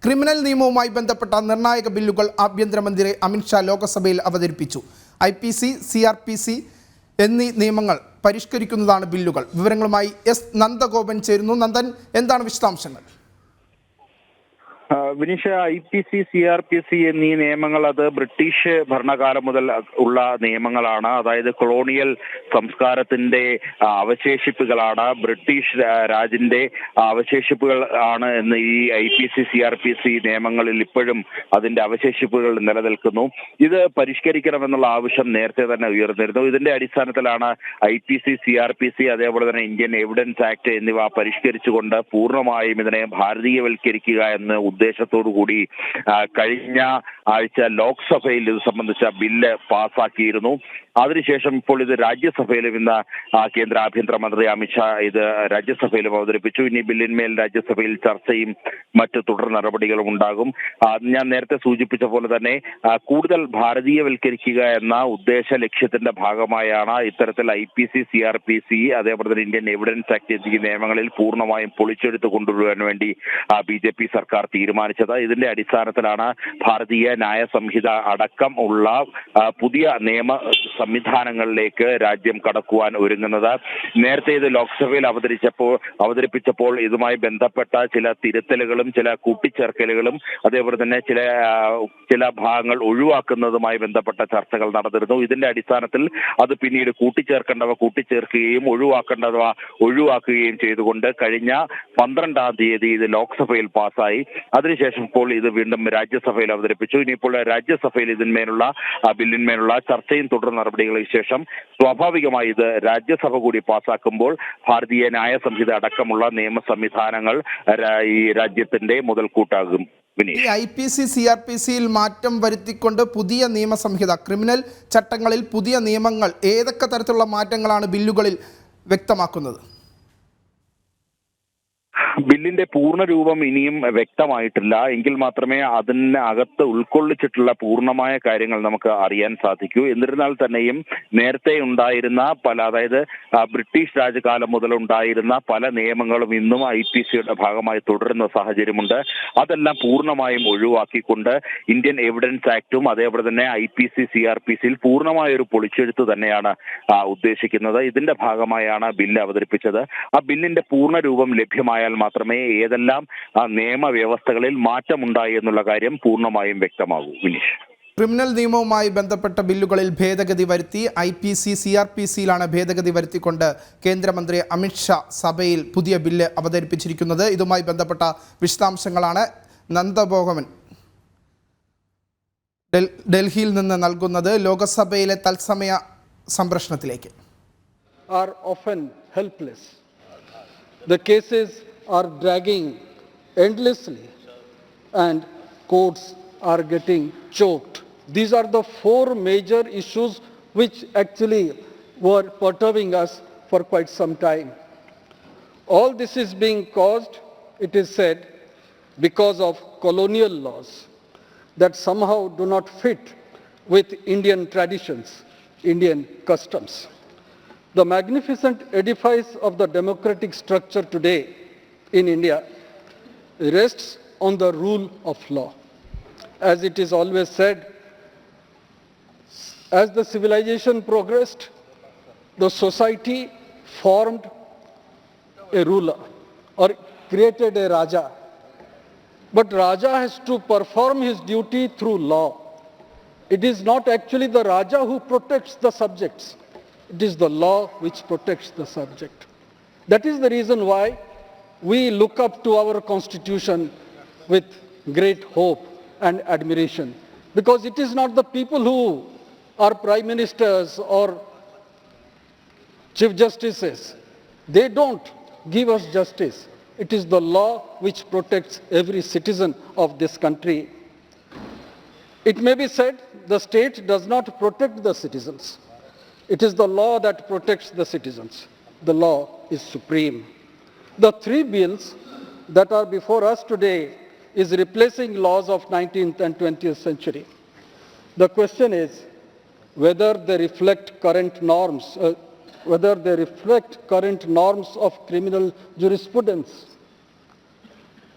Criminal നിയമവുമായി ബന്ധപ്പെട്ട നിർണായക ബില്ലുകൾ ആഭ്യന്തരമന്ത്രി അമിത്ഷാ ലോക്സഭയിൽ അവതരിപ്പിച്ചു. IPC, CRPC എന്നീ നിയമങ്ങൾ പരിഷ്കരിക്കുന്നതാണ് ബില്ലുകൾ. വിവരങ്ങളുമായി എസ് നന്ദഗോപൻ ചേരുന്നു. നന്ദൻ, എന്താണ് വിശദാംശങ്ങൾ? വിനീഷ, IPC, CRPC എന്നീ നിയമങ്ങൾ അത് ബ്രിട്ടീഷ് ഭരണകാലം മുതൽ ഉള്ള നിയമങ്ങളാണ്. അതായത് കൊളോണിയൽ സംസ്കാരത്തിന്റെ അവശേഷിപ്പുകളാണ്, ബ്രിട്ടീഷ് രാജിന്റെ അവശേഷിപ്പുകൾ ആണ് എന്ന് ഈ IPC, CRPC നിയമങ്ങളിൽ ഇപ്പോഴും അതിന്റെ അവശേഷിപ്പുകൾ നിലനിൽക്കുന്നു. ഇത് പരിഷ്കരിക്കണമെന്നുള്ള ആവശ്യം നേരത്തെ തന്നെ ഉയർന്നിരുന്നു. ഇതിന്റെ അടിസ്ഥാനത്തിലാണ് IPC, CRPC അതേപോലെ തന്നെ ഇന്ത്യൻ എവിഡൻസ് ആക്ട് എന്നിവ പരിഷ്കരിച്ചുകൊണ്ട് പൂർണ്ണമായും ഇതിനെ ഭാരതീയവൽക്കരിക്കുക എന്ന ഉദ്ദേശത്തോടു കൂടി കഴിഞ്ഞ ആഴ്ച ലോക്സഭയിൽ ഇത് സംബന്ധിച്ച ബില്ല് പാസാക്കിയിരുന്നു. അതിനുശേഷം ഇപ്പോൾ ഇത് രാജ്യസഭയിലും ഇന്ന് കേന്ദ്ര ആഭ്യന്തരമന്ത്രി അമിത്ഷാ ഇത് രാജ്യസഭയിലും അവതരിപ്പിച്ചു. ഇനി ബില്ലിന്മേൽ രാജ്യസഭയിൽ ചർച്ചയും മറ്റ് തുടർ നടപടികളും ഉണ്ടാകും. ഞാൻ നേരത്തെ സൂചിപ്പിച്ച പോലെ തന്നെ കൂടുതൽ ഭാരതീയവൽക്കരിക്കുക എന്ന ഉദ്ദേശ ലക്ഷ്യത്തിന്റെ ഭാഗമായാണ് ഇത്തരത്തിൽ IPC, CRPC അതേപോലെ തന്നെ ഇന്ത്യൻ എവിഡൻസ് ആക്ട് എന്നീ നിയമങ്ങളിൽ പൂർണ്ണമായും പൊളിച്ചെടുത്ത് കൊണ്ടുവരുവാൻ വേണ്ടി BJP സർക്കാർ തീരുമാനിച്ചത്. ഇതിന്റെ അടിസ്ഥാനത്തിലാണ് ഭാരതീയ ന്യായ സംഹിത അടക്കം ഉള്ള പുതിയ നിയമ സംവിധാനങ്ങളിലേക്ക് രാജ്യം കടക്കുവാൻ ഒരുങ്ങുന്നത്. നേരത്തെ ഇത് ലോക്സഭയിൽ അവതരിപ്പിച്ചപ്പോൾ ഇതുമായി ബന്ധപ്പെട്ട ചില തിരുത്തലുകളും ചില കൂട്ടിച്ചേർക്കലുകളും അതേപോലെ തന്നെ ചില ഭാഗങ്ങൾ ഒഴിവാക്കുന്നതുമായി ബന്ധപ്പെട്ട ചർച്ചകൾ നടന്നിരുന്നു. ഇതിന്റെ അടിസ്ഥാനത്തിൽ അത് പിന്നീട് കൂട്ടിച്ചേർക്കേണ്ടവ കൂട്ടിച്ചേർക്കുകയും ഒഴിവാക്കേണ്ടവ ഒഴിവാക്കുകയും ചെയ്തുകൊണ്ട് കഴിഞ്ഞ 12-ാം തീയതി ഇത് ലോക്സഭയിൽ പാസ്സായി. അതിനുശേഷം ഇപ്പോൾ ഇത് വീണ്ടും രാജ്യസഭയിൽ അവതരിപ്പിച്ചു. ഇനിയിപ്പോൾ രാജ്യസഭയിൽ ബില്ലിന്മേലുള്ള ചർച്ചയും തുടർ നടപടികൾക്ക് ശേഷം സ്വാഭാവികമായി ഇത് രാജ്യസഭ കൂടി പാസ്സാക്കുമ്പോൾ ഭാരതീയ ന്യായ സംഹിത അടക്കമുള്ള നിയമ സംവിധാനങ്ങൾ ഈ രാജ്യത്തിന്റെ മുതൽക്കൂട്ടാകും. ഈ IPC, CRPCയിൽ മാറ്റം വരുത്തിക്കൊണ്ട് പുതിയ നിയമസംഹിത, ക്രിമിനൽ ചട്ടങ്ങളിൽ പുതിയ നിയമങ്ങൾ, ഏതൊക്കെ തരത്തിലുള്ള മാറ്റങ്ങളാണ് ബില്ലുകളിൽ വ്യക്തമാക്കുന്നത്? ബില്ലിന്റെ പൂർണ്ണ രൂപം ഇനിയും വ്യക്തമായിട്ടില്ല. എങ്കിൽ മാത്രമേ അതിനകത്ത് ഉൾക്കൊള്ളിച്ചിട്ടുള്ള പൂർണ്ണമായ കാര്യങ്ങൾ നമുക്ക് അറിയാൻ സാധിക്കൂ. എന്നിരുന്നാൽ തന്നെയും നേരത്തെ ഉണ്ടായിരുന്ന അതായത് ബ്രിട്ടീഷ് രാജകാലം മുതൽ ഉണ്ടായിരുന്ന പല നിയമങ്ങളും ഇന്നും IPCയുടെ ഭാഗമായി തുടരുന്ന സാഹചര്യമുണ്ട്. അതെല്ലാം പൂർണ്ണമായും ഒഴിവാക്കിക്കൊണ്ട് ഇന്ത്യൻ എവിഡൻസ് ആക്ടും അതേപോലെ തന്നെ IPC, CRPCയിൽ പൂർണ്ണമായ ഒരു പൊളിച്ചെഴുത്ത് തന്നെയാണ് ഉദ്ദേശിക്കുന്നത്. ഇതിന്റെ ഭാഗമായാണ് ബില്ല് അവതരിപ്പിച്ചത്. ആ ബില്ലിന്റെ പൂർണ്ണ രൂപം ലഭ്യമായാൽ മാത്രമേ ഏതെല്ലാം നിയമവ്യവസ്ഥകളിൽ മാറ്റമുണ്ടായി എന്നുള്ള കാര്യം പൂർണ്ണമായും വ്യക്തമാകൂ. വിനീഷ്, ക്രിമിനൽ നിയമവുമായി ബന്ധപ്പെട്ട ബില്ലുകളിൽ ഭേദഗതി വരുത്തി. IPC, CRPCയിലാണ് ഭേദഗതി വരുത്തിക്കൊണ്ട് കേന്ദ്രമന്ത്രി അമിത്ഷാ സഭയിൽ പുതിയ ബില്ല് അവതരിപ്പിച്ചിരിക്കുന്നത്. ഇതുമായി ബന്ധപ്പെട്ട വിശദാംശങ്ങളാണ് നന്ദഗോപൻ ഡൽഹിയിൽ നിന്ന് നൽകുന്നത്. ലോകസഭയിലെ തത്സമയ സംപ്രേഷണത്തിലേക്ക്. The cases are dragging endlessly and courts are getting choked. These are the four major issues which actually were perturbing us for quite some time. All this is being caused, it is said, because of colonial laws that somehow do not fit with Indian traditions, Indian customs. The magnificent edifice of the democratic structure today in India rests on the rule of law. As it is always said, as the civilization progressed, the society formed a ruler or created a Raja. But Raja has to perform his duty through law. It is not actually the Raja who protects the subjects. It is the law which protects the subject. That is the reason why we look up to our constitution with great hope and admiration. Because it is not the people who are prime ministers or chief justices. They don't give us justice. It is the law which protects every citizen of this country. It may be said the state does not protect the citizens. It is the law that protects the citizens. The law is supreme. The three bills that are before us today is replacing laws of 19th and 20th century. The question is whether they reflect current norms of criminal jurisprudence.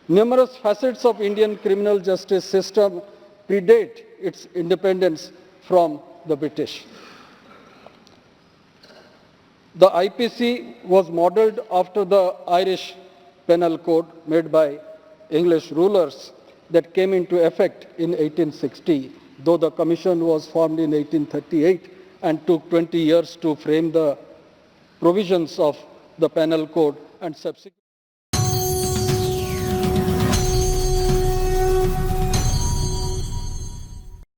Numerous facets of Indian criminal justice system predate its independence from the British. The IPC was modeled after the Irish Penal Code made by English rulers that came into effect in 1860, though the commission was formed in 1838 and took 20 years to frame the provisions of the Penal Code and subsequent